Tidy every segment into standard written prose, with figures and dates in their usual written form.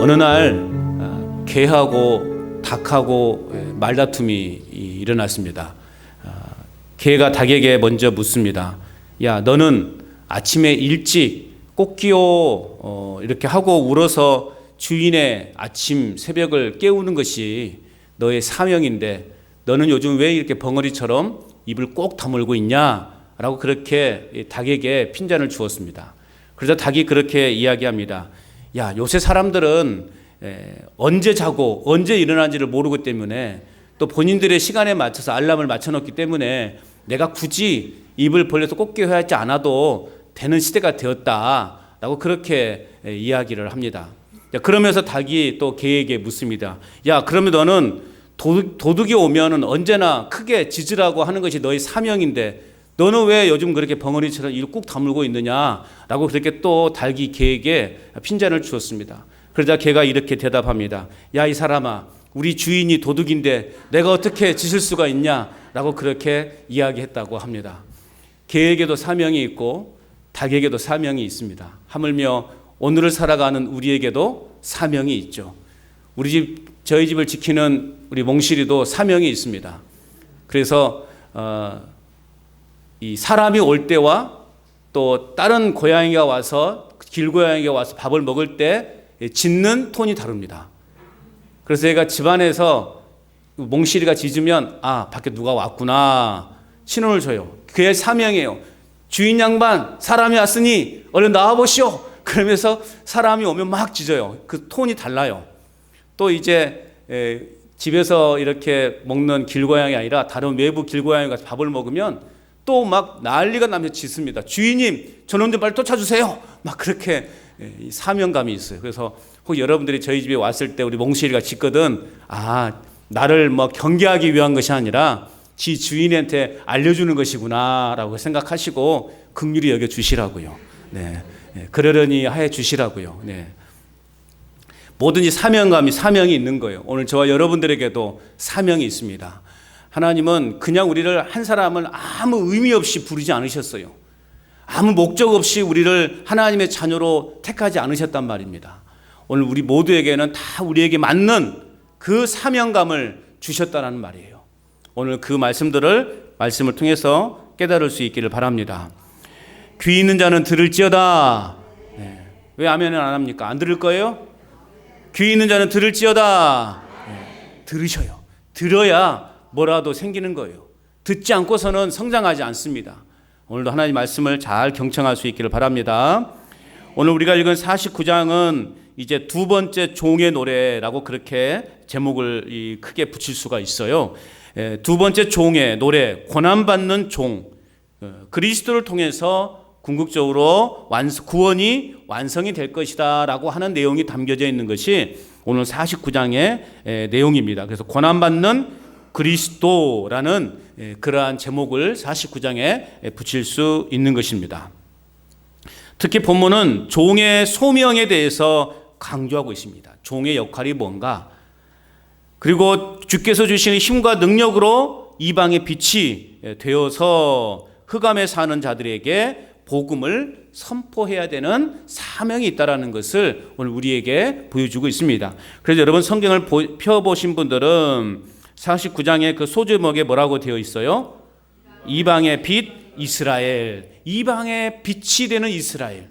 어느 날 개하고 닭하고 말다툼이 일어났습니다. 개가 닭에게 먼저 묻습니다. 야, 너는 아침에 일찍 꽃기호 이렇게 하고 울어서 주인의 아침 새벽을 깨우는 것이 너의 사명인데 너는 요즘 왜 이렇게 벙어리처럼 입을 꼭 다물고 있냐? 라고 그렇게 닭에게 핀잔을 주었습니다. 그래서 닭이 그렇게 이야기합니다. 야, 요새 사람들은 언제 자고 언제 일어나는지를 모르기 때문에 또 본인들의 시간에 맞춰서 알람을 맞춰놓기 때문에 내가 굳이 입을 벌려서 꽃게 하지 않아도 되는 시대가 되었다라고 그렇게 이야기를 합니다. 그러면서 닭이 또 개에게 묻습니다. 야, 그러면 너는 도둑이 오면은 언제나 크게 짖으라고 하는 것이 너의 사명인데 너는 왜 요즘 그렇게 벙어리처럼 입을 꾹 다물고 있느냐라고 그렇게 또 닭이 개에게 핀잔을 주었습니다. 그러자 개가 이렇게 대답합니다. 야, 이 사람아, 우리 주인이 도둑인데 내가 어떻게 짖을 수가 있냐라고 그렇게 이야기했다고 합니다. 개에게도 사명이 있고 닭에게도 사명이 있습니다. 하물며 오늘을 살아가는 우리에게도 사명이 있죠. 저희 집을 지키는 우리 몽실이도 사명이 있습니다. 그래서 이 사람이 올 때와 또 다른 고양이가 와서 길고양이가 와서 밥을 먹을 때 짖는 톤이 다릅니다. 그래서 제가 집안에서 몽실이가 짖으면 밖에 누가 왔구나 신호를 줘요. 그의 사명이에요. 주인 양반, 사람이 왔으니 얼른 나와보시오. 그러면서 사람이 오면 막 짖어요. 그 톤이 달라요. 또 이제 집에서 이렇게 먹는 길고양이 아니라 다른 외부 길고양이가 밥을 먹으면 또 막 난리가 나면서 짖습니다. 주인님, 저놈 좀 빨리 쫓아주세요. 막 그렇게 사명감이 있어요. 그래서 혹 여러분들이 저희 집에 왔을 때 우리 몽실이가 짖거든, 나를 뭐 경계하기 위한 것이 아니라 지 주인한테 알려주는 것이구나라고 생각하시고 긍휼히 여겨 주시라고요. 네, 그러려니 하여 주시라고요. 네. 뭐든지 사명이 있는 거예요. 오늘 저와 여러분들에게도 사명이 있습니다. 하나님은 그냥 우리를 한 사람을 아무 의미 없이 부르지 않으셨어요. 아무 목적 없이 우리를 하나님의 자녀로 택하지 않으셨단 말입니다. 오늘 우리 모두에게는 다 우리에게 맞는 그 사명감을 주셨다는 말이에요. 오늘 그 말씀을 통해서 깨달을 수 있기를 바랍니다. 귀 있는 자는 들을지어다. 네. 왜 아멘을 안 합니까? 안 들을 거예요? 귀 있는 자는 들을지어다. 네. 들으셔요. 들어야 뭐라도 생기는 거예요. 듣지 않고서는 성장하지 않습니다. 오늘도 하나님 말씀을 잘 경청할 수 있기를 바랍니다. 오늘 우리가 읽은 49장은 이제 두 번째 종의 노래라고 그렇게 제목을 크게 붙일 수가 있어요. 두 번째 종의 노래, 고난받는 종, 그리스도를 통해서 궁극적으로 구원이 완성이 될 것이다 라고 하는 내용이 담겨져 있는 것이 오늘 49장의 내용입니다. 그래서 고난받는 그리스도라는 그러한 제목을 49장에 붙일 수 있는 것입니다. 특히 본문은 종의 소명에 대해서 강조하고 있습니다. 종의 역할이 뭔가, 그리고 주께서 주시는 힘과 능력으로 이방의 빛이 되어서 흑암에 사는 자들에게 복음을 선포해야 되는 사명이 있다는 것을 오늘 우리에게 보여주고 있습니다. 그래서 여러분 성경을 펴보신 분들은 49장의 그 소제목에 뭐라고 되어 있어요? 이방의 빛 이스라엘. 이방의 빛이 되는 이스라엘.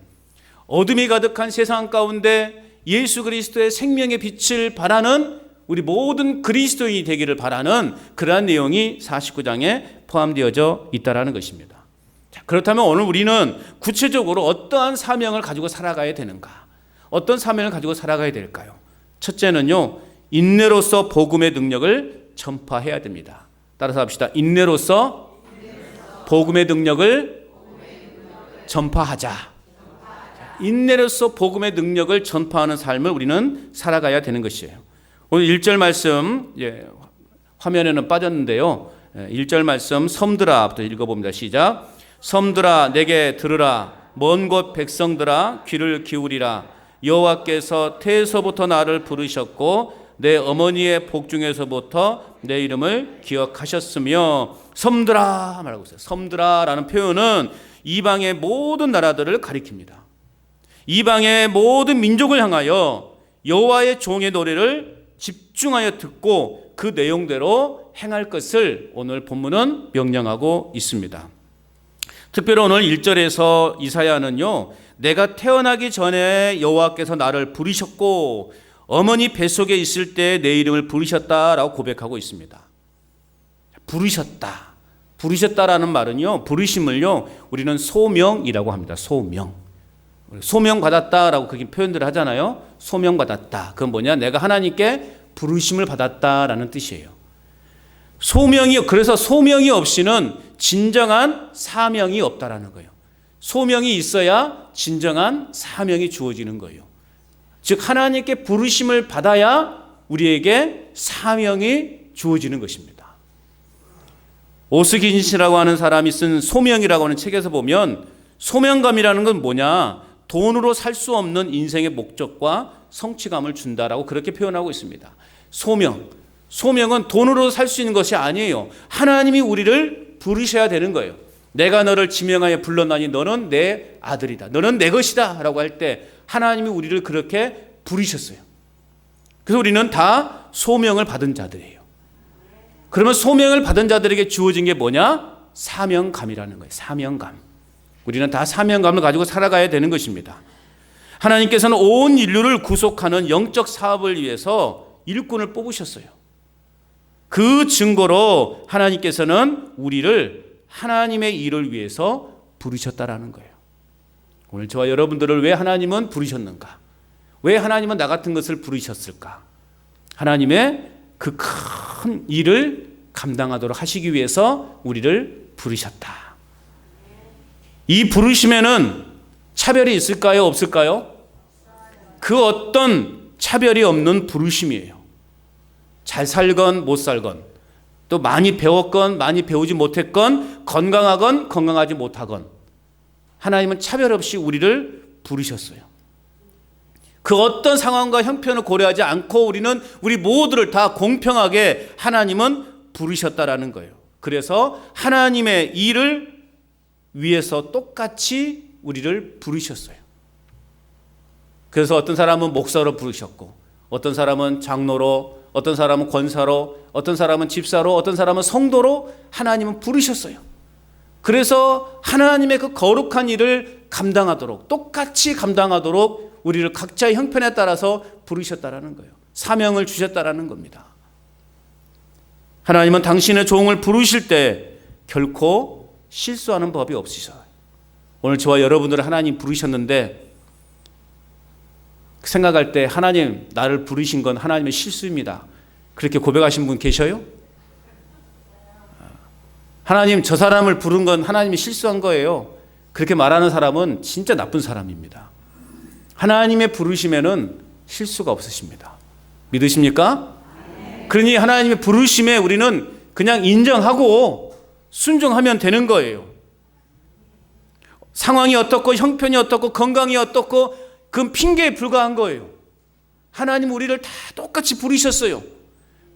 어둠이 가득한 세상 가운데 예수 그리스도의 생명의 빛을 바라는 우리 모든 그리스도인이 되기를 바라는 그러한 내용이 49장에 포함되어져 있다는 것입니다. 자, 그렇다면 오늘 우리는 구체적으로 어떠한 사명을 가지고 살아가야 되는가? 어떤 사명을 가지고 살아가야 될까요? 첫째는요, 인내로서 복음의 능력을 전파해야 됩니다. 따라서 합시다. 인내로서 복음의 능력을 전파하자. 인내로서 복음의 능력을 전파하는 삶을 우리는 살아가야 되는 것이에요. 오늘 1절 말씀, 화면에는 빠졌는데요. 1절 말씀 섬들아부터 읽어봅니다. 시작. 섬들아 내게 들으라. 먼 곳 백성들아 귀를 기울이라. 여호와께서 태에서부터 나를 부르셨고 내 어머니의 복 중에서부터 내 이름을 기억하셨으며, 섬들아 말하고 있어요. 섬들아라는 표현은 이방의 모든 나라들을 가리킵니다. 이방의 모든 민족을 향하여 여호와의 종의 노래를 집중하여 듣고 그 내용대로 행할 것을 오늘 본문은 명령하고 있습니다. 특별히 오늘 1절에서 이사야는요, 내가 태어나기 전에 여호와께서 나를 부르셨고 어머니 뱃속에 있을 때 내 이름을 부르셨다라고 고백하고 있습니다. 부르셨다. 부르셨다라는 말은요, 부르심을요, 우리는 소명이라고 합니다. 소명 받았다라고 그렇게 표현들을 하잖아요. 소명 받았다. 그건 뭐냐? 내가 하나님께 부르심을 받았다라는 뜻이에요. 그래서 소명이 없이는 진정한 사명이 없다라는 거예요. 소명이 있어야 진정한 사명이 주어지는 거예요. 즉 하나님께 부르심을 받아야 우리에게 사명이 주어지는 것입니다. 오스긴시라고 하는 사람이 쓴 소명이라고 하는 책에서 보면 소명감이라는 건 뭐냐? 돈으로 살 수 없는 인생의 목적과 성취감을 준다라고 그렇게 표현하고 있습니다. 소명은 돈으로 살 수 있는 것이 아니에요. 하나님이 우리를 부르셔야 되는 거예요. 내가 너를 지명하여 불렀나니 너는 내 아들이다. 너는 내 것이다. 라고 할 때 하나님이 우리를 그렇게 부르셨어요. 그래서 우리는 다 소명을 받은 자들이에요. 그러면 소명을 받은 자들에게 주어진 게 뭐냐? 사명감이라는 거예요. 사명감. 우리는 다 사명감을 가지고 살아가야 되는 것입니다. 하나님께서는 온 인류를 구속하는 영적 사업을 위해서 일꾼을 뽑으셨어요. 그 증거로 하나님께서는 우리를 하나님의 일을 위해서 부르셨다라는 거예요. 오늘 저와 여러분들을 왜 하나님은 부르셨는가? 왜 하나님은 나 같은 것을 부르셨을까? 하나님의 그 큰 일을 감당하도록 하시기 위해서 우리를 부르셨다. 이 부르심에는 차별이 있을까요? 없을까요? 그 어떤 차별이 없는 부르심이에요. 잘 살건 못 살건, 또 많이 배웠건 많이 배우지 못했건, 건강하건 건강하지 못하건, 하나님은 차별 없이 우리를 부르셨어요. 그 어떤 상황과 형편을 고려하지 않고 우리 모두를 다 공평하게 하나님은 부르셨다라는 거예요. 그래서 하나님의 일을 위해서 똑같이 우리를 부르셨어요. 그래서 어떤 사람은 목사로 부르셨고, 어떤 사람은 장로로, 어떤 사람은 권사로, 어떤 사람은 집사로, 어떤 사람은 성도로 하나님은 부르셨어요. 그래서 하나님의 그 거룩한 일을 감당하도록, 똑같이 감당하도록 우리를 각자의 형편에 따라서 부르셨다라는 거예요. 사명을 주셨다라는 겁니다. 하나님은 당신의 종을 부르실 때 결코 실수하는 법이 없으셔요. 오늘 저와 여러분들을 하나님 부르셨는데 생각할 때 하나님 나를 부르신 건 하나님의 실수입니다. 그렇게 고백하신 분 계셔요? 하나님 저 사람을 부른 건 하나님이 실수한 거예요. 그렇게 말하는 사람은 진짜 나쁜 사람입니다. 하나님의 부르심에는 실수가 없으십니다. 믿으십니까? 그러니 하나님의 부르심에 우리는 그냥 인정하고 순종하면 되는 거예요. 상황이 어떻고 형편이 어떻고 건강이 어떻고 그건 핑계에 불과한 거예요. 하나님 우리를 다 똑같이 부르셨어요.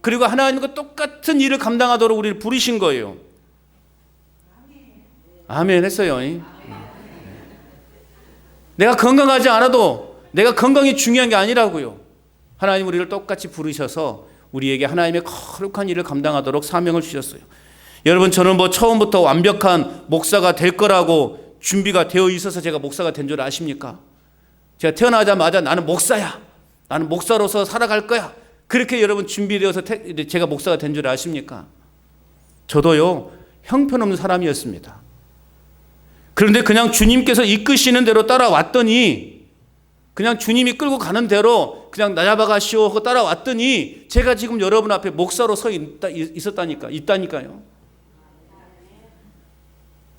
그리고 하나님과 똑같은 일을 감당하도록 우리를 부르신 거예요. 아멘 했어요. 내가 건강하지 않아도 내가 건강이 중요한 게 아니라고요. 하나님 우리를 똑같이 부르셔서 우리에게 하나님의 거룩한 일을 감당하도록 사명을 주셨어요. 여러분 저는 처음부터 완벽한 목사가 될 거라고 준비가 되어 있어서 제가 목사가 된 줄 아십니까? 제가 태어나자마자 나는 목사야. 나는 목사로서 살아갈 거야. 그렇게 여러분 준비되어서 제가 목사가 된 줄 아십니까? 저도요 형편없는 사람이었습니다. 그런데 그냥 주님께서 이끄시는 대로 따라왔더니 그냥 주님이 끌고 가는 대로 그냥 나 잡아가시오 하고 따라왔더니 제가 지금 여러분 앞에 목사로 서 있다니까요.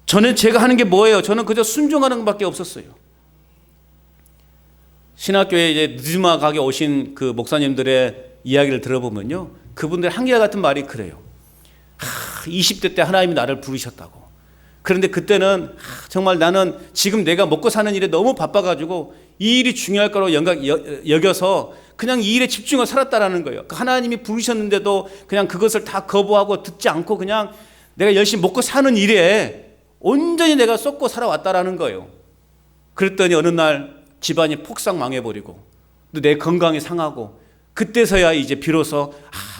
저는 제가 하는 게 뭐예요? 저는 그저 순종하는 것밖에 없었어요. 신학교에 이제 늦지막하게 오신 그 목사님들의 이야기를 들어보면요. 그분들 한결같은 말이 그래요. 20대 때 하나님이 나를 부르셨다고. 그런데 그때는 정말 나는 지금 내가 먹고 사는 일에 너무 바빠가지고 이 일이 중요할 거라고 여겨서 그냥 이 일에 집중하고 살았다라는 거예요. 하나님이 부르셨는데도 그냥 그것을 다 거부하고 듣지 않고 그냥 내가 열심히 먹고 사는 일에 온전히 내가 쏟고 살아왔다라는 거예요. 그랬더니 어느 날 집안이 폭삭 망해버리고 또 내 건강이 상하고, 그때서야 이제 비로소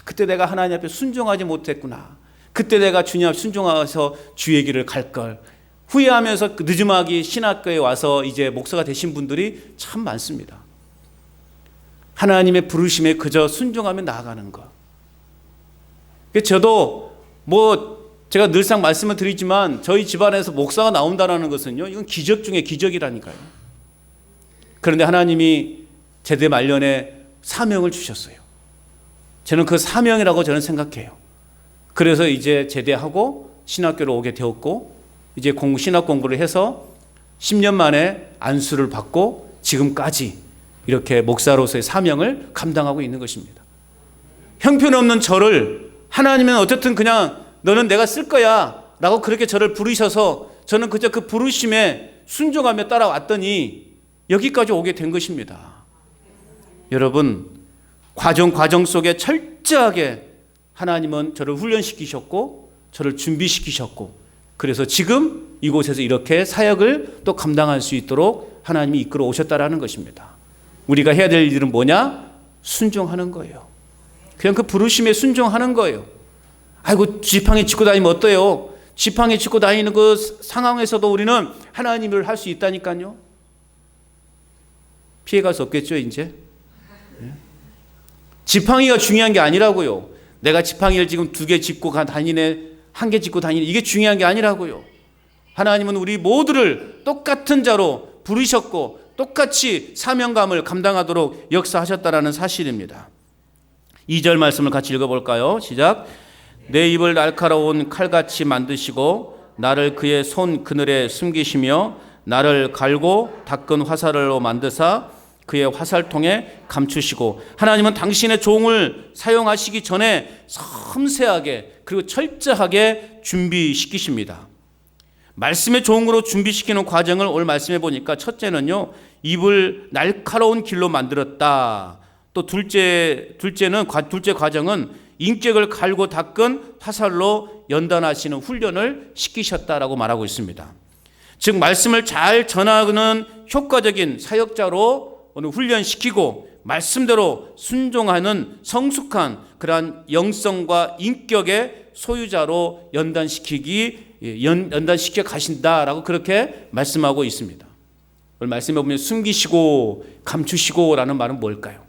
그때 내가 하나님 앞에 순종하지 못했구나, 그때 내가 주님 앞에 순종해서 주의 길을 갈 걸 후회하면서 늦음하기 신학교에 와서 이제 목사가 되신 분들이 참 많습니다. 하나님의 부르심에 그저 순종하며 나아가는 것. 저도 제가 늘상 말씀을 드리지만 저희 집안에서 목사가 나온다는 것은요, 이건 기적 중에 기적이라니까요. 그런데 하나님이 제대 말년에 사명을 주셨어요. 저는 그 사명이라고 저는 생각해요. 그래서 이제 제대하고 신학교로 오게 되었고, 이제 신학 공부를 해서 10년 만에 안수를 받고 지금까지 이렇게 목사로서의 사명을 감당하고 있는 것입니다. 형편없는 저를 하나님은 어쨌든 그냥 너는 내가 쓸 거야 라고 그렇게 저를 부르셔서 저는 그저 그 부르심에 순종하며 따라왔더니 여기까지 오게 된 것입니다. 여러분, 과정 속에 철저하게 하나님은 저를 훈련시키셨고 저를 준비시키셨고, 그래서 지금 이곳에서 이렇게 사역을 또 감당할 수 있도록 하나님이 이끌어 오셨다라는 것입니다. 우리가 해야 될 일은 뭐냐? 순종하는 거예요. 그냥 그 부르심에 순종하는 거예요. 아이고, 지팡이 짚고 다니면 어때요? 지팡이 짚고 다니는 그 상황에서도 우리는 하나님을 할 수 있다니까요. 피해갈 수 없겠죠, 이제. 지팡이가 중요한 게 아니라고요. 내가 지팡이를 지금 2개 짚고 다니네, 1개 짚고 다니네, 이게 중요한 게 아니라고요. 하나님은 우리 모두를 똑같은 자로 부르셨고 똑같이 사명감을 감당하도록 역사하셨다라는 사실입니다. 2절 말씀을 같이 읽어볼까요? 시작. 내 입을 날카로운 칼같이 만드시고 나를 그의 손 그늘에 숨기시며 나를 갈고 닦은 화살로 만드사 그의 화살통에 감추시고, 하나님은 당신의 종을 사용하시기 전에 섬세하게 그리고 철저하게 준비시키십니다. 말씀의 종으로 준비시키는 과정을 오늘 말씀해 보니까, 첫째는요, 입을 날카로운 길로 만들었다. 또 둘째 과정은 인격을 갈고 닦은 화살로 연단하시는 훈련을 시키셨다라고 말하고 있습니다. 즉 말씀을 잘 전하는 효과적인 사역자로 오늘 훈련시키고 말씀대로 순종하는 성숙한 그러한 영성과 인격의 소유자로 연단시켜 가신다라고 그렇게 말씀하고 있습니다. 오늘 말씀에 보면 숨기시고 감추시고라는 말은 뭘까요?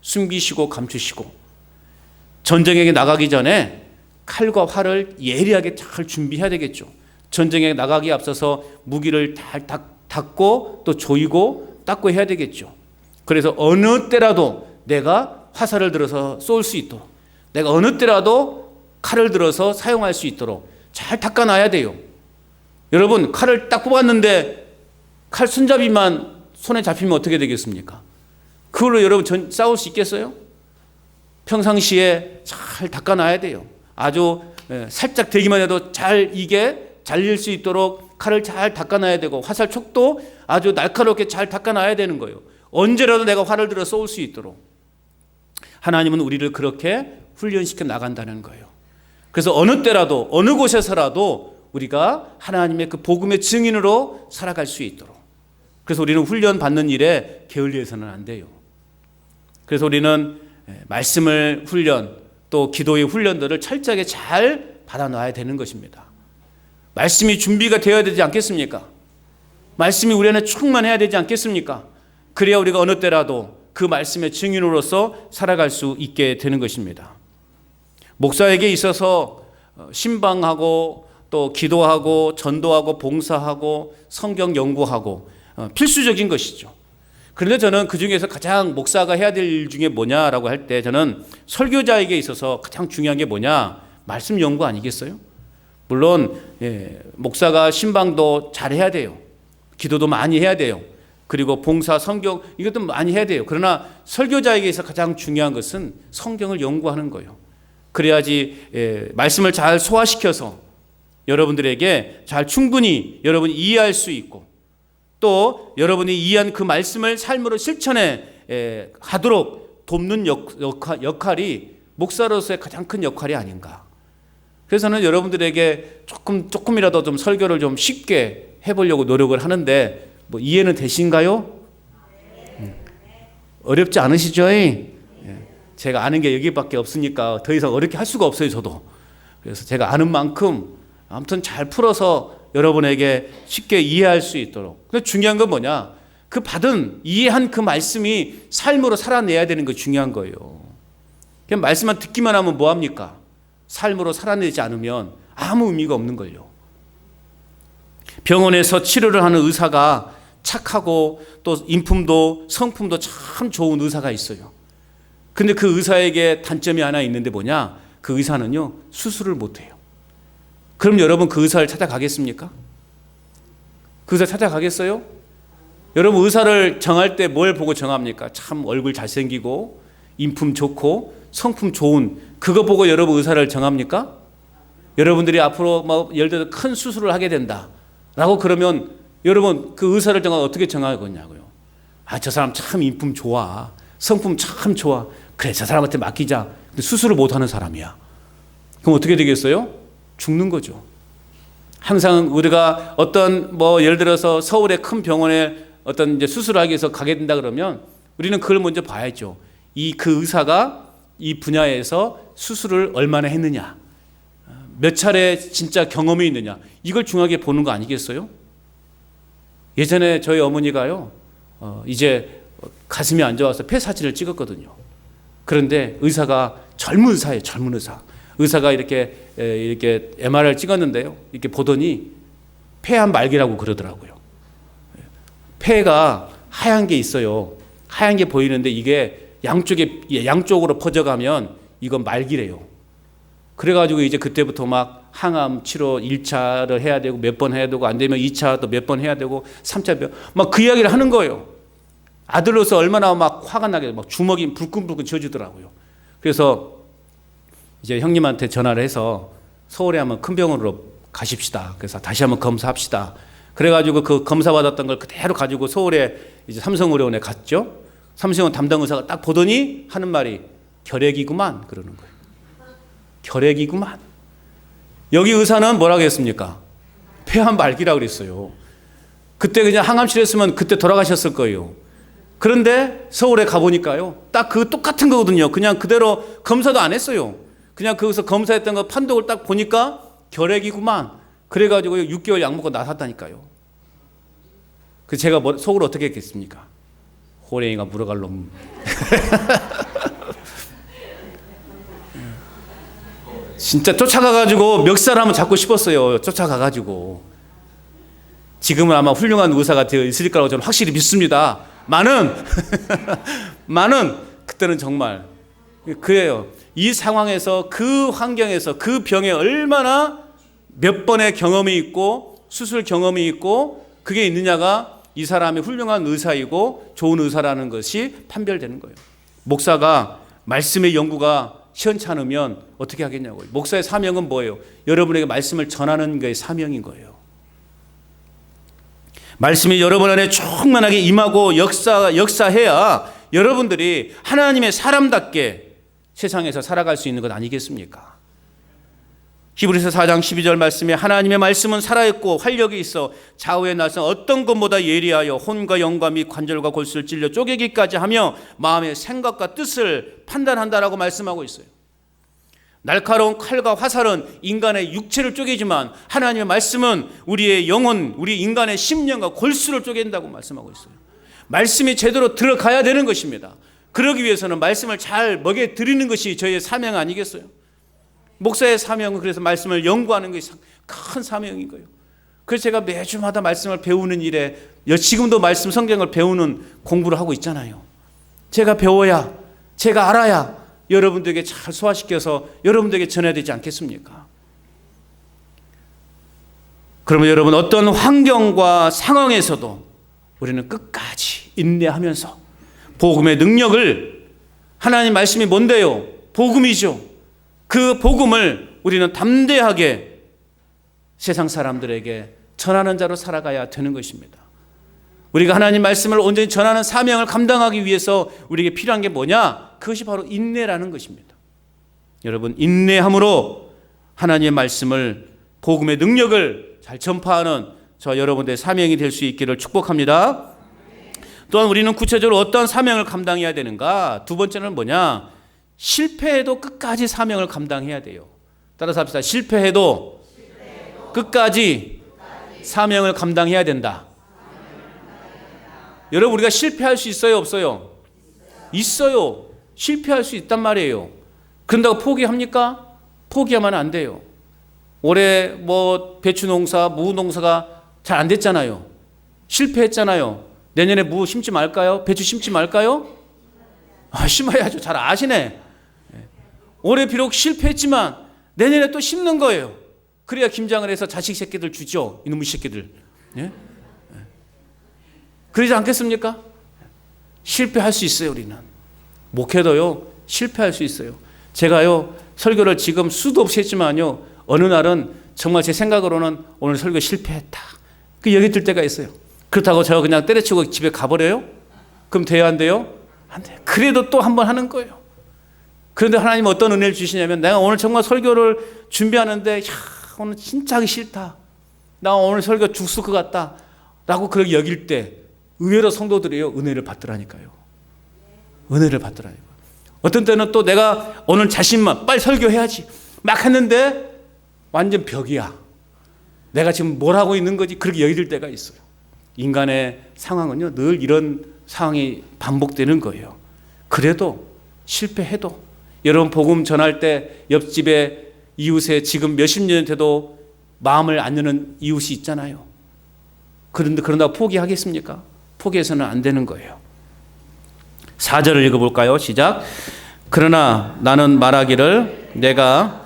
숨기시고 감추시고, 전쟁에 나가기 전에 칼과 활을 예리하게 잘 준비해야 되겠죠. 전쟁에 나가기에 앞서서 무기를 잘 닦고 또 조이고 닦고 해야 되겠죠. 그래서 어느 때라도 내가 화살을 들어서 쏠 수 있도록, 내가 어느 때라도 칼을 들어서 사용할 수 있도록 잘 닦아놔야 돼요. 여러분, 칼을 딱 뽑았는데 칼 손잡이만 손에 잡히면 어떻게 되겠습니까? 그걸로 여러분 싸울 수 있겠어요? 평상시에 잘 닦아놔야 돼요. 아주 살짝 대기만 해도 이게 잘릴 수 있도록 칼을 잘 닦아놔야 되고, 화살 촉도 아주 날카롭게 잘 닦아놔야 되는 거예요. 언제라도 내가 활을 들어 쏠 수 있도록 하나님은 우리를 그렇게 훈련시켜 나간다는 거예요. 그래서 어느 때라도 어느 곳에서라도 우리가 하나님의 그 복음의 증인으로 살아갈 수 있도록, 그래서 우리는 훈련받는 일에 게을리해서는 안 돼요. 그래서 우리는 말씀을 훈련, 또 기도의 훈련들을 철저하게 잘 받아놔야 되는 것입니다. 말씀이 준비가 되어야 되지 않겠습니까? 말씀이 우리 안에 충만해야 되지 않겠습니까? 그래야 우리가 어느 때라도 그 말씀의 증인으로서 살아갈 수 있게 되는 것입니다. 목사에게 있어서 신방하고 또 기도하고 전도하고 봉사하고 성경 연구하고 필수적인 것이죠. 그런데 저는 그 중에서 가장 목사가 해야 될 일 중에 뭐냐라고 할 때, 저는 설교자에게 있어서 가장 중요한 게 뭐냐? 말씀 연구 아니겠어요? 물론 목사가 신방도 잘 해야 돼요. 기도도 많이 해야 돼요. 그리고 봉사, 성경 이것도 많이 해야 돼요. 그러나 설교자에게 있어서 가장 중요한 것은 성경을 연구하는 거예요. 그래야지 말씀을 잘 소화시켜서 여러분들에게 잘 충분히 여러분이 이해할 수 있고, 또 여러분이 이해한 그 말씀을 삶으로 실천해 하도록 돕는 역할이 목사로서의 가장 큰 역할이 아닌가. 그래서 저는 여러분들에게 조금이라도 좀 설교를 좀 쉽게 해보려고 노력을 하는데, 뭐 이해는 되신가요? 어렵지 않으시죠? 예. 제가 아는 게 여기밖에 없으니까 더 이상 어렵게 할 수가 없어요, 저도. 그래서 제가 아는 만큼 아무튼 잘 풀어서 여러분에게 쉽게 이해할 수 있도록. 근데 중요한 건 뭐냐? 그 받은, 이해한 그 말씀이 삶으로 살아내야 되는 게 중요한 거예요. 그냥 말씀만 듣기만 하면 뭐합니까? 삶으로 살아내지 않으면 아무 의미가 없는 걸요. 병원에서 치료를 하는 의사가 착하고 또 인품도 성품도 참 좋은 의사가 있어요. 근데 그 의사에게 단점이 하나 있는데 뭐냐? 그 의사는요, 수술을 못해요. 그럼 여러분 그 의사를 찾아가겠습니까? 그 의사 찾아가겠어요? 여러분 의사를 정할 때 뭘 보고 정합니까? 참 얼굴 잘생기고 인품 좋고 성품 좋은 그거 보고 여러분 의사를 정합니까? 여러분들이 앞으로 뭐 예를 들어 큰 수술을 하게 된다 라고 그러면 여러분 그 의사를 어떻게 정할 거냐고요. 아, 저 사람 참 인품 좋아, 성품 참 좋아, 그래 저 사람한테 맡기자. 근데 수술을 못하는 사람이야. 그럼 어떻게 되겠어요? 죽는 거죠. 항상 우리가 어떤 뭐 예를 들어서 서울의 큰 병원에 어떤 이제 수술을 하기 위해서 가게 된다 그러면 우리는 그걸 먼저 봐야죠. 그 의사가 이 분야에서 수술을 얼마나 했느냐, 몇 차례 진짜 경험이 있느냐, 이걸 중요하게 보는 거 아니겠어요? 예전에 저희 어머니가요, 이제 가슴이 안 좋아서 폐 사진을 찍었거든요. 그런데 의사가 젊은 의사예요, 젊은 의사. 의사가 이렇게 MRI를 찍었는데요, 이렇게 보더니 폐암 말기라고 그러더라고요. 폐가 하얀 게 있어요. 하얀 게 보이는데 이게 양쪽으로 퍼져가면 이건 말기래요. 그래가지고 이제 그때부터 막 항암 치료 1차를 해야 되고 몇 번 해야 되고 안 되면 2차 또 몇 번 해야 되고 3차 막 그 이야기를 하는 거예요. 아들로서 얼마나 막 화가 나게 막 주먹이 불끈불끈 쥐어지더라고요. 그래서 이제 형님한테 전화를 해서 서울에 한번 큰 병원으로 가십시다. 그래서 다시 한번 검사합시다. 그래가지고 그 검사 받았던 걸 그대로 가지고 서울에 이제 삼성의료원에 갔죠. 삼성의료원 담당 의사가 딱 보더니 하는 말이 결핵이구만 그러는 거예요. 결핵이구만. 여기 의사는 뭐라고 했습니까? 폐암 말기라고 그랬어요. 그때 그냥 항암 치료했으면 그때 돌아가셨을 거예요. 그런데 서울에 가보니까요, 딱 그 똑같은 거거든요. 그냥 그대로 검사도 안 했어요. 그냥 거기서 검사했던 거 판독을 딱 보니까 결핵이구만. 그래가지고 6개월 약 먹고 나섰다니까요. 그 제가 속으로 어떻게 했겠습니까? 호랭이가 물어갈 놈. 진짜 쫓아가가지고 멱살 한번 잡고 싶었어요. 쫓아가가지고. 지금은 아마 훌륭한 의사가 되어 있을 거라고 저는 확실히 믿습니다. 많은 그때는 정말 그래요. 이 상황에서 그 환경에서 그 병에 얼마나 몇 번의 경험이 있고 수술 경험이 있고 그게 있느냐가 이 사람이 훌륭한 의사이고 좋은 의사라는 것이 판별되는 거예요. 목사가 말씀의 연구가 시원찮으면 어떻게 하겠냐고요. 목사의 사명은 뭐예요? 여러분에게 말씀을 전하는 게 사명인 거예요. 말씀이 여러분 안에 충만하게 임하고 역사해야 여러분들이 하나님의 사람답게 세상에서 살아갈 수 있는 것 아니겠습니까? 히브리서 4장 12절 말씀에 하나님의 말씀은 살아있고 활력이 있어 좌우의 날선 어떤 것보다 예리하여 혼과 영과 및 관절과 골수를 찔려 쪼개기까지 하며 마음의 생각과 뜻을 판단한다라고 말씀하고 있어요. 날카로운 칼과 화살은 인간의 육체를 쪼개지만 하나님의 말씀은 우리의 영혼, 우리 인간의 심령과 골수를 쪼갠다고 말씀하고 있어요. 말씀이 제대로 들어가야 되는 것입니다. 그러기 위해서는 말씀을 잘 먹여 드리는 것이 저희의 사명 아니겠어요? 목사의 사명은 그래서 말씀을 연구하는 것이 큰 사명인 거예요. 그래서 제가 매주마다 말씀을 배우는 일에 지금도 말씀 성경을 배우는 공부를 하고 있잖아요. 제가 배워야, 제가 알아야 여러분들에게 잘 소화시켜서 여러분들에게 전해야 되지 않겠습니까? 그러면 여러분 어떤 환경과 상황에서도 우리는 끝까지 인내하면서 복음의 능력을, 하나님 말씀이 뭔데요? 복음이죠. 그 복음을 우리는 담대하게 세상 사람들에게 전하는 자로 살아가야 되는 것입니다. 우리가 하나님 말씀을 온전히 전하는 사명을 감당하기 위해서 우리에게 필요한 게 뭐냐? 그것이 바로 인내라는 것입니다. 여러분, 인내함으로 하나님의 말씀을, 복음의 능력을 잘 전파하는 저 여러분들의 사명이 될 수 있기를 축복합니다. 또한 우리는 구체적으로 어떤 사명을 감당해야 되는가? 두 번째는 뭐냐? 실패해도 끝까지 사명을 감당해야 돼요. 따라서 합시다. 실패해도 끝까지 사명을 감당해야 된다. 여러분, 우리가 실패할 수 있어요, 없어요? 있어요. 실패할 수 있단 말이에요. 그런다고 포기합니까? 포기하면 안 돼요. 올해 배추 농사, 무 농사가 잘 안 됐잖아요. 실패했잖아요. 내년에 무 심지 말까요? 배추 심지 말까요? 심어야죠. 잘 아시네. 올해 비록 실패했지만 내년에 또 심는 거예요. 그래야 김장을 해서 자식 새끼들 주죠. 이놈의 새끼들. 예? 그러지 않겠습니까? 실패할 수 있어요, 우리는. 목회도요, 실패할 수 있어요. 제가요, 설교를 지금 수도 없이 했지만요, 어느 날은 정말 제 생각으로는 오늘 설교 실패했다. 그 얘기 들 때가 있어요. 그렇다고 제가 그냥 때려치고 집에 가버려요? 그럼 돼요, 안 돼요? 안 돼요. 그래도 또 한 번 하는 거예요. 그런데 하나님은 어떤 은혜를 주시냐면, 내가 오늘 정말 설교를 준비하는데, 오늘 진짜 하기 싫다. 나 오늘 설교 죽을 것 같다. 라고 그렇게 여길 때, 의외로 성도들이요, 은혜를 받더라니까요. 은혜를 받더라니까요. 어떤 때는 또 내가 오늘 자신만 빨리 설교해야지. 막 했는데, 완전 벽이야. 내가 지금 뭘 하고 있는 거지? 그렇게 여길 때가 있어요. 인간의 상황은요, 늘 이런 상황이 반복되는 거예요. 그래도 실패해도 여러분 복음 전할 때 옆집에 이웃에 지금 몇십 년 돼도 마음을 안 여는 이웃이 있잖아요. 그런다고 포기하겠습니까? 포기해서는 안 되는 거예요. 4절을 읽어볼까요? 시작. 그러나 나는 말하기를 내가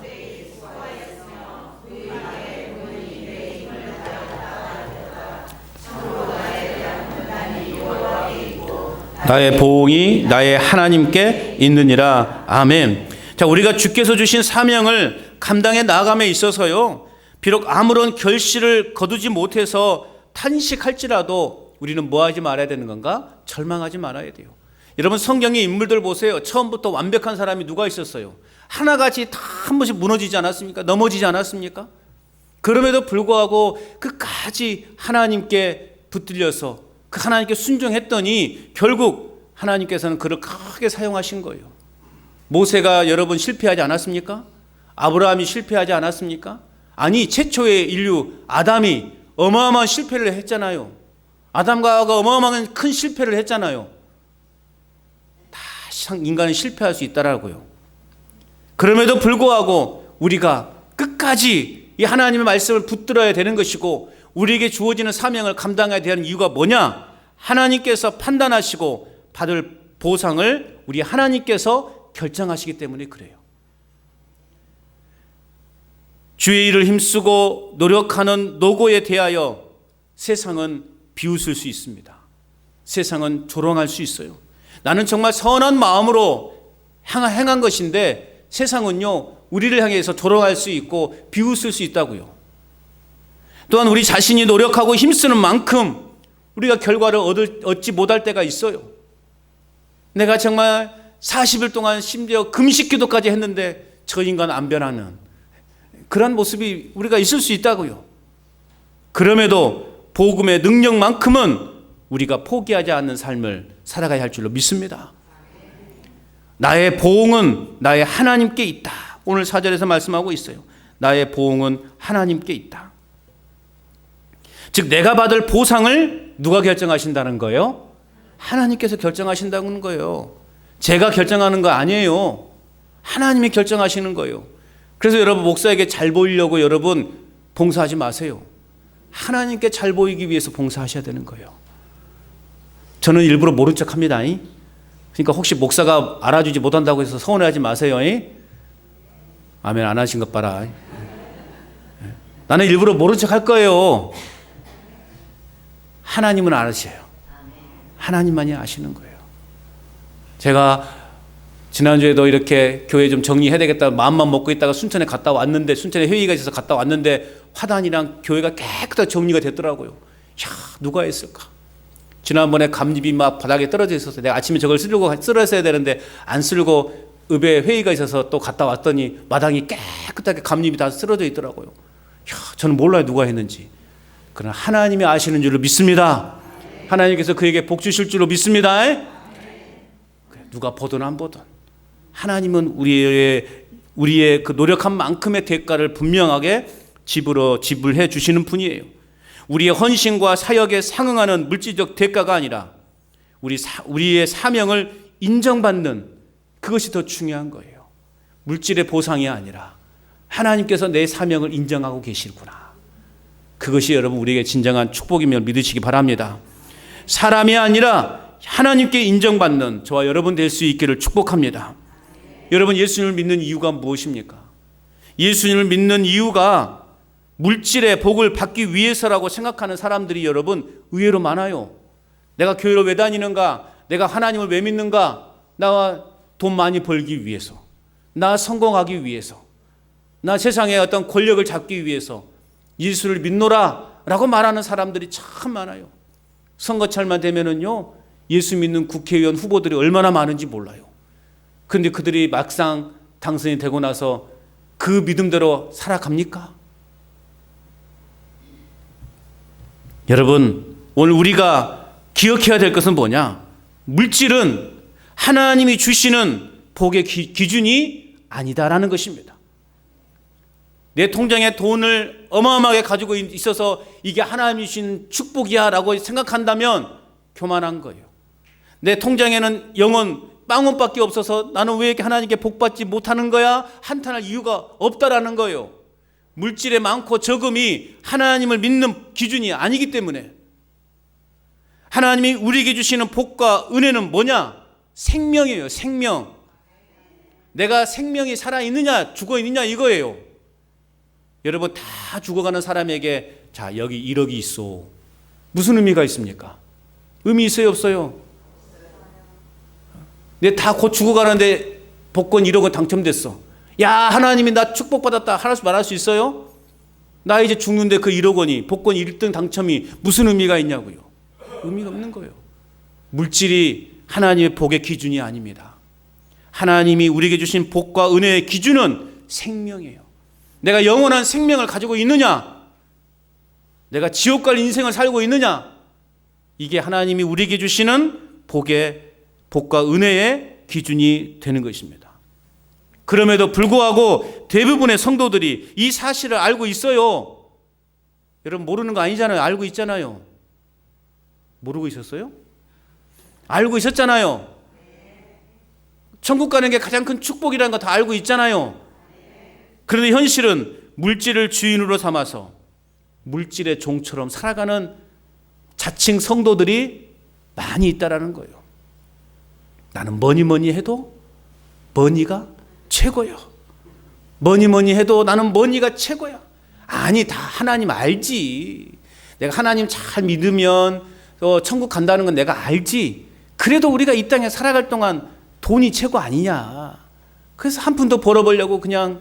나의 보응이 나의 하나님께 있느니라. 아멘. 자, 우리가 주께서 주신 사명을 감당해 나감에 있어서요, 비록 아무런 결실을 거두지 못해서 탄식할지라도 우리는 뭐 하지 말아야 되는 건가? 절망하지 말아야 돼요. 여러분, 성경의 인물들 보세요. 처음부터 완벽한 사람이 누가 있었어요? 하나같이 다 한 번씩 무너지지 않았습니까? 넘어지지 않았습니까? 그럼에도 불구하고 끝까지 하나님께 붙들려서 그 하나님께 순종했더니 결국 하나님께서는 그를 크게 사용하신 거예요. 모세가 여러분 실패하지 않았습니까? 아브라함이 실패하지 않았습니까? 아니, 최초의 인류 아담이 어마어마한 실패를 했잖아요. 아담과 하와가 어마어마한 큰 실패를 했잖아요. 다 인간은 실패할 수 있다라고요. 그럼에도 불구하고 우리가 끝까지 이 하나님의 말씀을 붙들어야 되는 것이고, 우리에게 주어지는 사명을 감당해야 되는 이유가 뭐냐? 하나님께서 판단하시고 받을 보상을 우리 하나님께서 결정하시기 때문에 그래요. 주의 일을 힘쓰고 노력하는 노고에 대하여 세상은 비웃을 수 있습니다. 세상은 조롱할 수 있어요. 나는 정말 선한 마음으로 행한 것인데 세상은요, 우리를 향해서 조롱할 수 있고 비웃을 수 있다고요. 또한 우리 자신이 노력하고 힘쓰는 만큼 우리가 결과를 얻지 못할 때가 있어요. 내가 정말 40일 동안 심지어 금식 기도까지 했는데 저 인간 안 변하는 그런 모습이 우리가 있을 수 있다고요. 그럼에도 복음의 능력만큼은 우리가 포기하지 않는 삶을 살아가야 할 줄로 믿습니다. 나의 보응은 나의 하나님께 있다. 오늘 4절에서 말씀하고 있어요. 나의 보응은 하나님께 있다. 즉 내가 받을 보상을 누가 결정하신다는 거예요? 하나님께서 결정하신다는 거예요. 제가 결정하는 거 아니에요. 하나님이 결정하시는 거예요. 그래서 여러분, 목사에게 잘 보이려고 여러분 봉사하지 마세요. 하나님께 잘 보이기 위해서 봉사하셔야 되는 거예요. 저는 일부러 모른 척 합니다. 그러니까 혹시 목사가 알아주지 못한다고 해서 서운해하지 마세요. 아멘. 안 하신 것 봐라. 나는 일부러 모른 척 할 거예요. 하나님은 아시어요. 하나님만이 아시는 거예요. 제가 지난주에도 이렇게 교회 좀 정리해야 되겠다 마음만 먹고 있다가 순천에 갔다 왔는데, 순천에 회의가 있어서 갔다 왔는데 화단이랑 교회가 깨끗하게 정리가 됐더라고요. 야, 누가 했을까? 지난번에 감잎이 막 바닥에 떨어져 있어서 내가 아침에 저걸 쓸었어야 되는데 안 쓸고 읍에 회의가 있어서 또 갔다 왔더니 마당이 깨끗하게 감잎이 다 쓰러져 있더라고요. 야, 저는 몰라요, 누가 했는지. 그러나 하나님이 아시는 줄로 믿습니다. 하나님께서 그에게 복 주실 줄로 믿습니다. 누가 보든 안 보든 하나님은 우리의 그 노력한 만큼의 대가를 분명하게 지불해 주시는 분이에요. 우리의 헌신과 사역에 상응하는 물질적 대가가 아니라 우리의 사명을 인정받는 그것이 더 중요한 거예요. 물질의 보상이 아니라 하나님께서 내 사명을 인정하고 계시구나. 그것이 여러분 우리에게 진정한 축복이며 믿으시기 바랍니다. 사람이 아니라 하나님께 인정받는 저와 여러분 될 수 있기를 축복합니다. 여러분, 예수님을 믿는 이유가 무엇입니까? 예수님을 믿는 이유가 물질의 복을 받기 위해서라고 생각하는 사람들이 여러분 의외로 많아요. 내가 교회를 왜 다니는가? 내가 하나님을 왜 믿는가? 나 돈 많이 벌기 위해서, 나 성공하기 위해서, 나 세상에 어떤 권력을 잡기 위해서 예수를 믿노라 라고 말하는 사람들이 참 많아요. 선거철만 되면은요, 예수 믿는 국회의원 후보들이 얼마나 많은지 몰라요. 그런데 그들이 막상 당선이 되고 나서 그 믿음대로 살아갑니까? 여러분, 오늘 우리가 기억해야 될 것은 뭐냐? 물질은 하나님이 주시는 복의 기준이 아니다라는 것입니다. 내 통장에 돈을 어마어마하게 가지고 있어서 이게 하나님이 주신 축복이야 라고 생각한다면 교만한 거예요. 내 통장에는 영원 빵원밖에 없어서 나는 왜 이렇게 하나님께 복받지 못하는 거야? 한탄할 이유가 없다라는 거예요. 물질의 많고 적음이 하나님을 믿는 기준이 아니기 때문에. 하나님이 우리에게 주시는 복과 은혜는 뭐냐? 생명이에요. 생명. 내가 생명이 살아있느냐 죽어있느냐 이거예요. 여러분, 다 죽어가는 사람에게 자 여기 1억이 있어. 무슨 의미가 있습니까? 의미 있어요 없어요? 내 다 곧 죽어가는데 복권 1억은 당첨됐어. 야, 하나님이 나 축복받았다 말할 수 있어요? 나 이제 죽는데 그 1억 원이 복권 1등 당첨이 무슨 의미가 있냐고요. 의미가 없는 거예요. 물질이 하나님의 복의 기준이 아닙니다. 하나님이 우리에게 주신 복과 은혜의 기준은 생명이에요. 내가 영원한 생명을 가지고 있느냐, 내가 지옥 갈 인생을 살고 있느냐, 이게 하나님이 우리에게 주시는 복과 은혜의 기준이 되는 것입니다. 그럼에도 불구하고 대부분의 성도들이 이 사실을 알고 있어요. 여러분, 모르는 거 아니잖아요. 알고 있잖아요. 모르고 있었어요? 알고 있었잖아요. 천국 가는 게 가장 큰 축복이라는 거 다 알고 있잖아요. 그런데 현실은 물질을 주인으로 삼아서 물질의 종처럼 살아가는 자칭 성도들이 많이 있다라는 거예요. 나는 뭐니 해도 머니가 최고야. 뭐니 해도 나는 머니가 최고야. 아니, 다 하나님 알지. 내가 하나님 잘 믿으면 천국 간다는 건 내가 알지. 그래도 우리가 이 땅에 살아갈 동안 돈이 최고 아니냐. 그래서 한 푼 더 벌어보려고 그냥.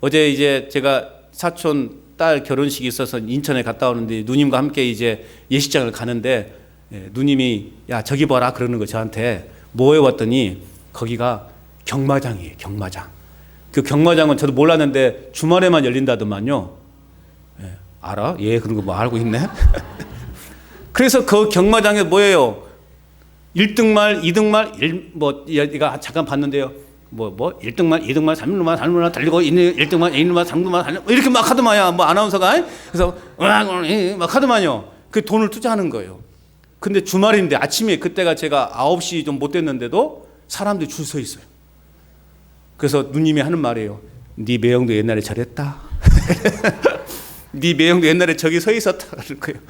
어제 이제 제가 사촌 딸 결혼식이 있어서 인천에 갔다 오는데 누님과 함께 이제 예식장을 가는데 누님이 야 저기 봐라 그러는 거 저한테. 뭐해 왔더니 거기가 경마장이에요. 경마장. 그 경마장은 저도 몰랐는데 주말에만 열린다더만요. 알아? 예, 그런 거 뭐 알고 있네. 그래서 그 경마장에 뭐예요? 1등말, 2등말, 얘가 잠깐 봤는데요. 1등말, 2등말, 3등말 달리고 1등말, 2등말, 3등말 달리고 이렇게 막 하더만요. 아나운서가. 그래서 막 하더만요. 그 돈을 투자하는 거예요. 근데 주말인데 아침에 그때가 제가 9시 좀 못 됐는데도 사람들이 줄 서 있어요. 그래서 누님이 하는 말이에요. 네 매형도 옛날에 저랬다. 네 매형도 옛날에 저기 서 있었다. 그럴 거예요.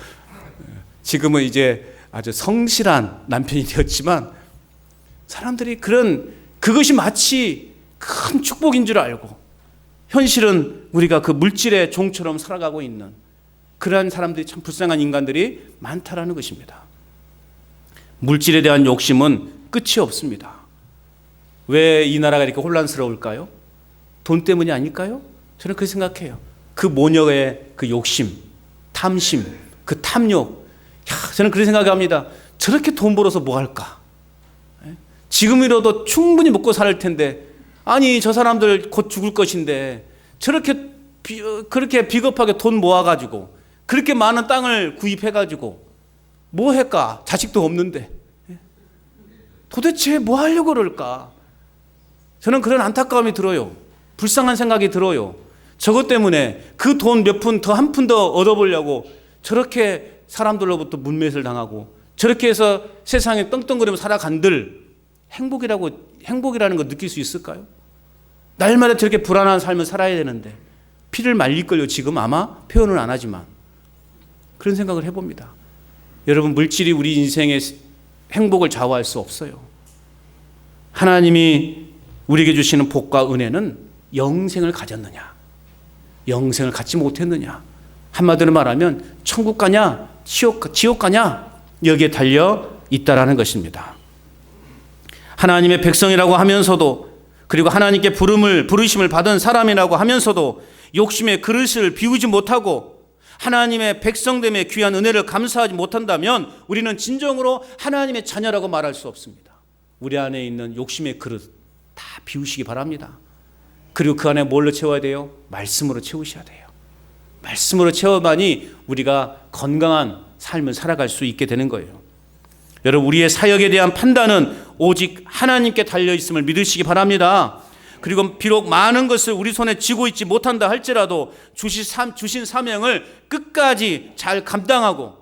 지금은 이제 아주 성실한 남편이 되었지만 사람들이 그것이 마치 큰 축복인 줄 알고 현실은 우리가 그 물질의 종처럼 살아가고 있는 그러한 사람들이 참 불쌍한 인간들이 많다라는 것입니다. 물질에 대한 욕심은 끝이 없습니다. 왜 이 나라가 이렇게 혼란스러울까요? 돈 때문이 아닐까요? 저는 그렇게 생각해요. 그 모녀의 그 욕심, 탐심, 그 탐욕. 저는 그렇게 생각합니다. 저렇게 돈 벌어서 뭐 할까? 지금이라도 충분히 먹고 살 텐데, 아니 저 사람들 곧 죽을 것인데 그렇게 비겁하게 돈 모아가지고 그렇게 많은 땅을 구입해가지고 뭐 할까? 자식도 없는데. 도대체 뭐 하려고 그럴까? 저는 그런 안타까움이 들어요. 불쌍한 생각이 들어요. 저것 때문에 그 돈 몇 푼 더 한 푼 더 얻어보려고 저렇게 사람들로부터 문매를 당하고 저렇게 해서 세상에 떵떵거리며 살아간들 행복이라는 거 느낄 수 있을까요? 날마다 저렇게 불안한 삶을 살아야 되는데 피를 말릴걸요. 지금 아마 표현은 안 하지만 그런 생각을 해봅니다. 여러분, 물질이 우리 인생의 행복을 좌우할 수 없어요. 하나님이 우리에게 주시는 복과 은혜는 영생을 가졌느냐, 영생을 갖지 못했느냐, 한마디로 말하면 천국 가냐 지옥 가냐, 여기에 달려 있다라는 것입니다. 하나님의 백성이라고 하면서도, 그리고 하나님께 부르심을 받은 사람이라고 하면서도 욕심의 그릇을 비우지 못하고 하나님의 백성됨의 귀한 은혜를 감사하지 못한다면 우리는 진정으로 하나님의 자녀라고 말할 수 없습니다. 우리 안에 있는 욕심의 그릇 다 비우시기 바랍니다. 그리고 그 안에 뭘로 채워야 돼요? 말씀으로 채우셔야 돼요. 말씀으로 채워만이 우리가 건강한 삶을 살아갈 수 있게 되는 거예요. 여러분, 우리의 사역에 대한 판단은 오직 하나님께 달려있음을 믿으시기 바랍니다. 그리고 비록 많은 것을 우리 손에 쥐고 있지 못한다 할지라도 주신 사명을 끝까지 잘 감당하고,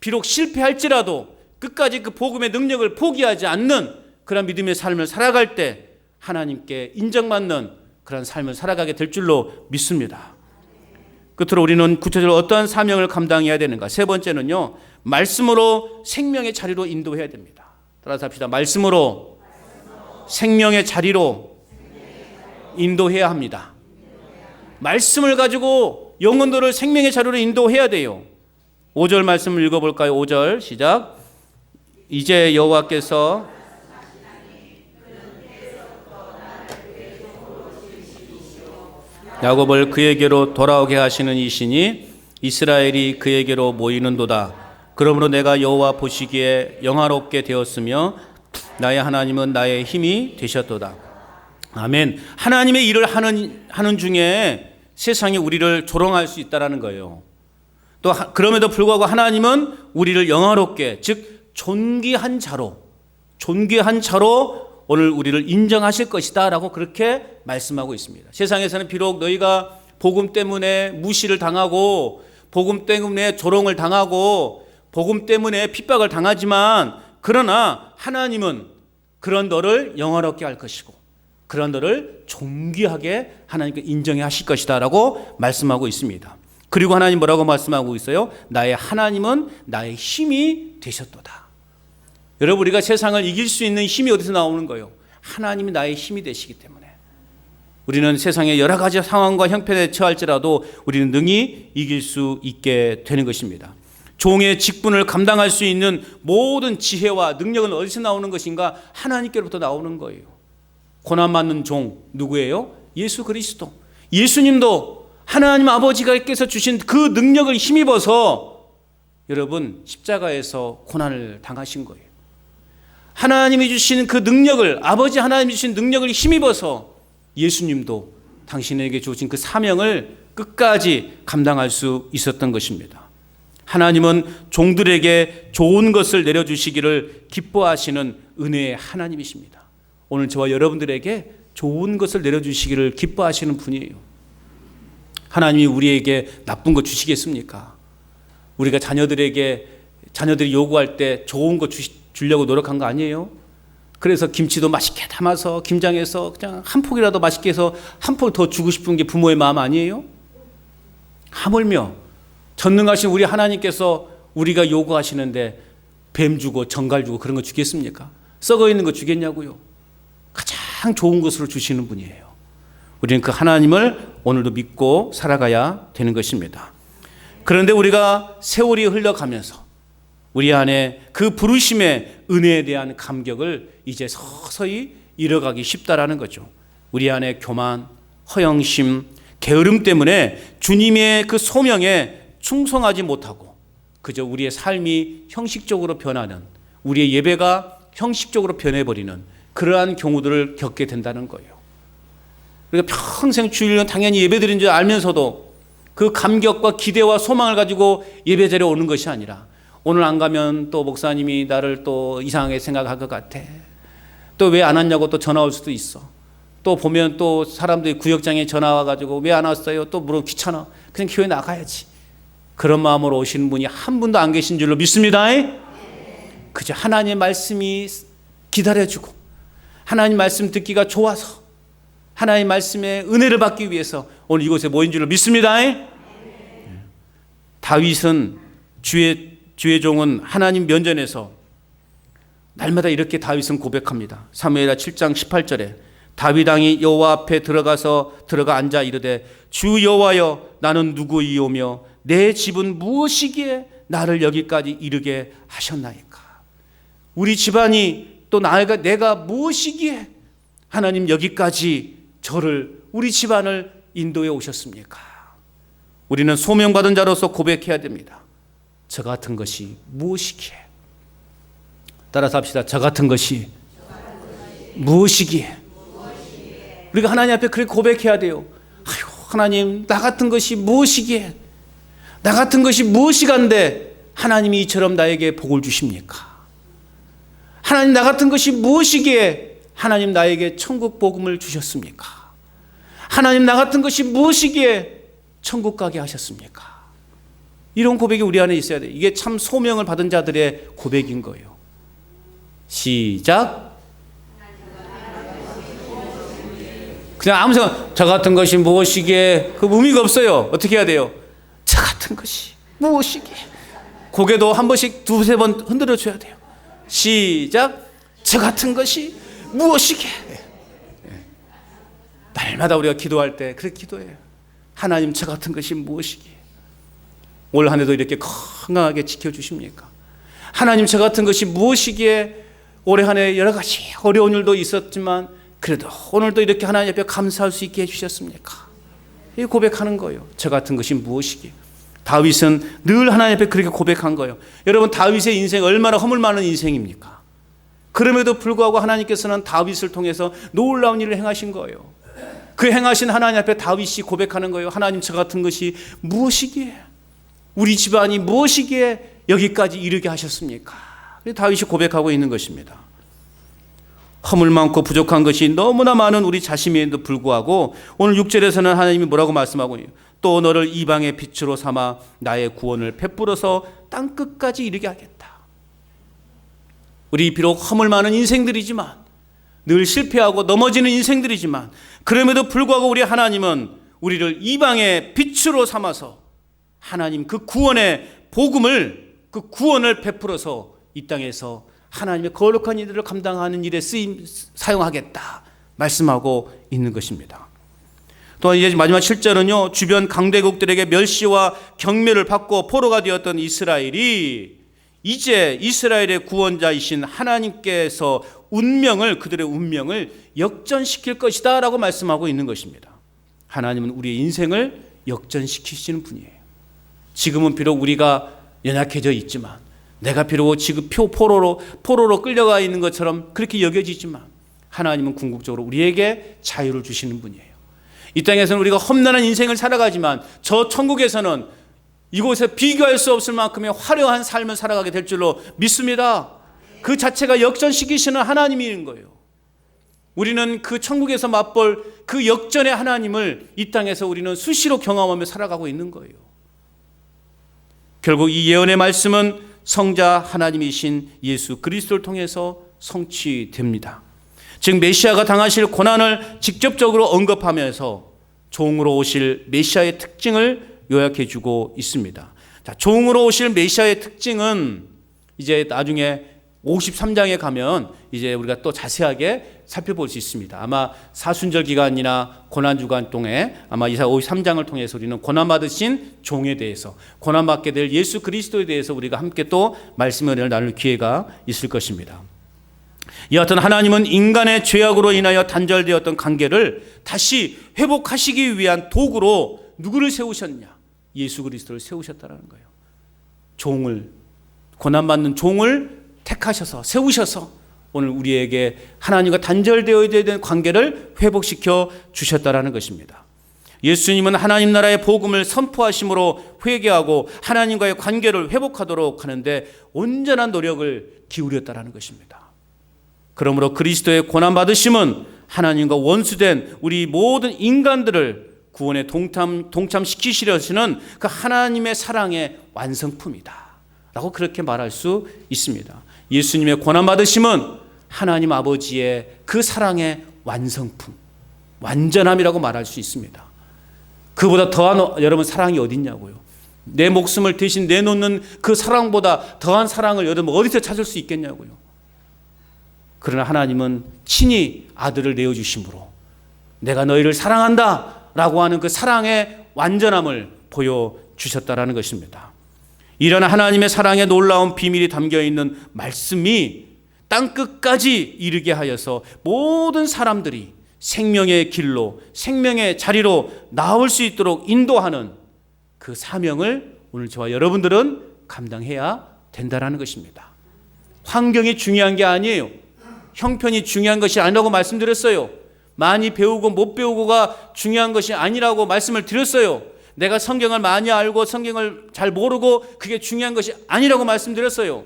비록 실패할지라도 끝까지 그 복음의 능력을 포기하지 않는 그런 믿음의 삶을 살아갈 때 하나님께 인정받는 그런 삶을 살아가게 될 줄로 믿습니다. 끝으로 우리는 구체적으로 어떠한 사명을 감당해야 되는가? 세 번째는요, 말씀으로 생명의 자리로 인도해야 됩니다. 따라서 합시다. 말씀으로 생명의 자리로 인도해야 합니다. 말씀을 가지고 영혼들을 생명의 자리로 인도해야 돼요. 5절 말씀을 읽어볼까요? 5절 시작. 이제 여호와께서 야곱을 그에게로 돌아오게 하시는 이시니 이스라엘이 그에게로 모이는도다. 그러므로 내가 여호와 보시기에 영화롭게 되었으며 나의 하나님은 나의 힘이 되셨도다. 아멘. 하나님의 일을 하는 중에 세상이 우리를 조롱할 수 있다는 거예요. 또 그럼에도 불구하고 하나님은 우리를 영화롭게, 즉 존귀한 자로 오늘 우리를 인정하실 것이다 라고 그렇게 말씀하고 있습니다. 세상에서는 비록 너희가 복음 때문에 무시를 당하고 복음 때문에 조롱을 당하고 복음 때문에 핍박을 당하지만, 그러나 하나님은 그런 너를 영화롭게 할 것이고 그런 너를 존귀하게 하나님께 인정해 하실 것이다 라고 말씀하고 있습니다. 그리고 하나님 뭐라고 말씀하고 있어요? 나의 하나님은 나의 힘이 되셨도다. 여러분, 우리가 세상을 이길 수 있는 힘이 어디서 나오는 거예요? 하나님이 나의 힘이 되시기 때문에. 우리는 세상의 여러 가지 상황과 형편에 처할지라도 우리는 능히 이길 수 있게 되는 것입니다. 종의 직분을 감당할 수 있는 모든 지혜와 능력은 어디서 나오는 것인가? 하나님께로부터 나오는 거예요. 고난받는 종 누구예요? 예수 그리스도. 예수님도 하나님 아버지께서 주신 그 능력을 힘입어서 여러분 십자가에서 고난을 당하신 거예요. 하나님이 주신 그 능력을, 아버지 하나님이 주신 능력을 힘입어서 예수님도 당신에게 주신 그 사명을 끝까지 감당할 수 있었던 것입니다. 하나님은 종들에게 좋은 것을 내려주시기를 기뻐하시는 은혜의 하나님이십니다. 오늘 저와 여러분들에게 좋은 것을 내려주시기를 기뻐하시는 분이에요. 하나님이 우리에게 나쁜 거 주시겠습니까? 우리가 자녀들이 요구할 때 좋은 거 주려고 노력한 거 아니에요? 그래서 김치도 맛있게 담아서 김장해서 그냥 한 폭이라도 맛있게 해서 한 폭 더 주고 싶은 게 부모의 마음 아니에요? 하물며 전능하신 우리 하나님께서 우리가 요구하시는데 뱀 주고 정갈 주고 그런 거 주겠습니까? 썩어 있는 거 주겠냐고요? 가장 좋은 것으로 주시는 분이에요. 우리는 그 하나님을 오늘도 믿고 살아가야 되는 것입니다. 그런데 우리가 세월이 흘러가면서 우리 안에 그 부르심의 은혜에 대한 감격을 이제 서서히 잃어가기 쉽다라는 거죠. 우리 안에 교만, 허영심, 게으름 때문에 주님의 그 소명에 충성하지 못하고 그저 우리의 삶이 형식적으로 변하는, 우리의 예배가 형식적으로 변해버리는 그러한 경우들을 겪게 된다는 거예요. 그러니까 평생 주일은 당연히 예배드린 줄 알면서도 그 감격과 기대와 소망을 가지고 예배 자리에 오는 것이 아니라 오늘 안 가면 또 목사님이 나를 또 이상하게 생각할 것 같아. 또 왜 안 왔냐고 또 전화 올 수도 있어. 또 보면 또 사람들이 구역장에 전화 와가지고 왜 안 왔어요? 또 물어 귀찮아. 그냥 교회 나가야지. 그런 마음으로 오시는 분이 한 분도 안 계신 줄로 믿습니다. 그저 하나님의 말씀이 기다려주고 하나님 말씀 듣기가 좋아서 하나님 말씀의 은혜를 받기 위해서 오늘 이곳에 모인 줄로 믿습니다. 다윗은 주의 종은 하나님 면전에서 날마다 이렇게 다윗은 고백합니다. 사무엘하 7장 18절에 다윗 왕이 여호와 앞에 들어가 앉아 이르되 주 여호와여 나는 누구이오며 내 집은 무엇이기에 나를 여기까지 이르게 하셨나이까. 우리 집안이 또 내가 무엇이기에 하나님 여기까지 우리 집안을 인도해 오셨습니까? 우리는 소명받은 자로서 고백해야 됩니다. 저 같은 것이 무엇이기에. 따라서 합시다. 저 같은 것이 무엇이기에. 우리가 하나님 앞에 그렇게 고백해야 돼요. 아유, 하나님, 나 같은 것이 무엇이기에. 나 같은 것이 무엇이간데 하나님이 이처럼 나에게 복을 주십니까? 하나님, 나 같은 것이 무엇이기에 하나님 나에게 천국 복음을 주셨습니까? 하나님, 나 같은 것이 무엇이기에 천국 가게 하셨습니까? 이런 고백이 우리 안에 있어야 돼요. 이게 참 소명을 받은 자들의 고백인 거예요. 시작. 그냥 아무 생각, 저 같은 것이 무엇이기에, 그 의미가 없어요. 어떻게 해야 돼요? 저 같은 것이 무엇이기에. 고개도 한 번씩 두세 번 흔들어 줘야 돼요. 시작. 저 같은 것이 무엇이기에. 날마다 우리가 기도할 때 그렇게 기도해요. 하나님, 저 같은 것이 무엇이기에. 올 한 해도 이렇게 건강하게 지켜주십니까? 하나님, 저 같은 것이 무엇이기에. 올해 한 해 여러 가지 어려운 일도 있었지만 그래도 오늘도 이렇게 하나님 앞에 감사할 수 있게 해주셨습니까? 이 고백하는 거예요. 저 같은 것이 무엇이기에. 다윗은 늘 하나님 앞에 그렇게 고백한 거예요. 여러분, 다윗의 인생 얼마나 허물 많은 인생입니까? 그럼에도 불구하고 하나님께서는 다윗을 통해서 놀라운 일을 행하신 거예요. 그 행하신 하나님 앞에 다윗이 고백하는 거예요. 하나님, 저 같은 것이 무엇이기에, 우리 집안이 무엇이기에 여기까지 이르게 하셨습니까? 다윗이 고백하고 있는 것입니다. 허물 많고 부족한 것이 너무나 많은 우리 자신임에도 불구하고 오늘 6절에서는 하나님이 뭐라고 말씀하고 있어요? 또 너를 이방의 빛으로 삼아 나의 구원을 베풀어서 땅끝까지 이르게 하겠다. 우리 비록 허물 많은 인생들이지만, 늘 실패하고 넘어지는 인생들이지만, 그럼에도 불구하고 우리 하나님은 우리를 이방의 빛으로 삼아서 하나님 그 구원의 복음을, 그 구원을 베풀어서 이 땅에서 하나님의 거룩한 일들을 감당하는 일에 사용하겠다 말씀하고 있는 것입니다. 또한 이제 마지막 7절은요, 주변 강대국들에게 멸시와 경멸을 받고 포로가 되었던 이스라엘이 이제 이스라엘의 구원자이신 하나님께서 그들의 운명을 역전시킬 것이다 라고 말씀하고 있는 것입니다. 하나님은 우리의 인생을 역전시키시는 분이에요. 지금은 비록 우리가 연약해져 있지만, 내가 비록 지금 포로로 끌려가 있는 것처럼 그렇게 여겨지지만, 하나님은 궁극적으로 우리에게 자유를 주시는 분이에요. 이 땅에서는 우리가 험난한 인생을 살아가지만 저 천국에서는 이곳에 비교할 수 없을 만큼의 화려한 삶을 살아가게 될 줄로 믿습니다. 그 자체가 역전시키시는 하나님인 거예요. 우리는 그 천국에서 맛볼 그 역전의 하나님을 이 땅에서 우리는 수시로 경험하며 살아가고 있는 거예요. 결국 이 예언의 말씀은 성자 하나님이신 예수 그리스도를 통해서 성취됩니다. 즉 메시아가 당하실 고난을 직접적으로 언급하면서 종으로 오실 메시아의 특징을 요약해 주고 있습니다. 자, 종으로 오실 메시아의 특징은 이제 나중에 53장에 가면 이제 우리가 또 자세하게 살펴볼 수 있습니다. 아마 사순절 기간이나 고난주간 동에 아마 이사 53장을 통해서 우리는 고난받으신 종에 대해서, 고난받게 될 예수 그리스도에 대해서 우리가 함께 또 말씀을 나눌 기회가 있을 것입니다. 여하튼 하나님은 인간의 죄악으로 인하여 단절되었던 관계를 다시 회복하시기 위한 도구로 누구를 세우셨냐? 예수 그리스도를 세우셨다는 거예요. 종을, 고난받는 종을 택하셔서 세우셔서 오늘 우리에게 하나님과 단절되어야 되는 관계를 회복시켜 주셨다는 것입니다. 예수님은 하나님 나라의 복음을 선포하심으로 회개하고 하나님과의 관계를 회복하도록 하는데 온전한 노력을 기울였다라는 것입니다. 그러므로 그리스도의 고난받으심은 하나님과 원수된 우리 모든 인간들을 구원에 동참시키시려 하시는 그 하나님의 사랑의 완성품이다 라고 그렇게 말할 수 있습니다. 예수님의 고난받으심은 하나님 아버지의 그 사랑의 완성품, 완전함이라고 말할 수 있습니다. 그보다 더한 여러분 사랑이 어디 있냐고요. 내 목숨을 대신 내놓는 그 사랑보다 더한 사랑을 여러분 어디서 찾을 수 있겠냐고요. 그러나 하나님은 친히 아들을 내어주심으로 내가 너희를 사랑한다 라고 하는 그 사랑의 완전함을 보여주셨다라는 것입니다. 이런 하나님의 사랑의 놀라운 비밀이 담겨있는 말씀이 땅끝까지 이르게 하여서 모든 사람들이 생명의 길로, 생명의 자리로 나올 수 있도록 인도하는 그 사명을 오늘 저와 여러분들은 감당해야 된다는 것입니다. 환경이 중요한 게 아니에요. 형편이 중요한 것이 아니라고 말씀드렸어요. 많이 배우고 못 배우고가 중요한 것이 아니라고 말씀을 드렸어요. 내가 성경을 많이 알고 성경을 잘 모르고 그게 중요한 것이 아니라고 말씀드렸어요.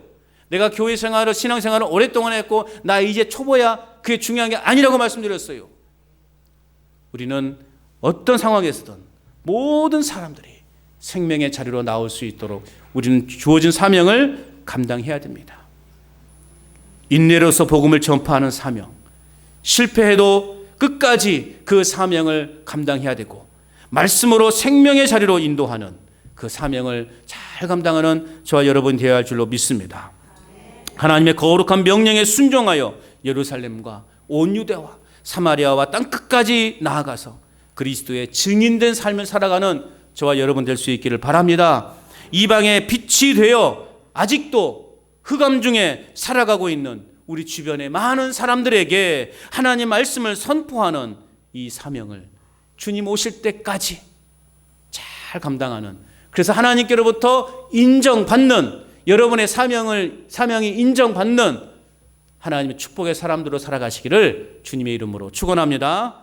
내가 교회 생활을, 신앙생활을 오랫동안 했고 나 이제 초보야, 그게 중요한 게 아니라고 말씀드렸어요. 우리는 어떤 상황에서든 모든 사람들이 생명의 자리로 나올 수 있도록 우리는 주어진 사명을 감당해야 됩니다. 인내로서 복음을 전파하는 사명, 실패해도 끝까지 그 사명을 감당해야 되고 말씀으로 생명의 자리로 인도하는 그 사명을 잘 감당하는 저와 여러분 되어야 할 줄로 믿습니다. 하나님의 거룩한 명령에 순종하여 예루살렘과 온 유대와 사마리아와 땅끝까지 나아가서 그리스도의 증인된 삶을 살아가는 저와 여러분 될 수 있기를 바랍니다. 이방의 빛이 되어 아직도 흑암 중에 살아가고 있는 우리 주변의 많은 사람들에게 하나님 말씀을 선포하는 이 사명을 주님 오실 때까지 잘 감당하는, 그래서 하나님께로부터 인정받는, 여러분의 사명이 인정받는 하나님의 축복의 사람들로 살아가시기를 주님의 이름으로 축원합니다.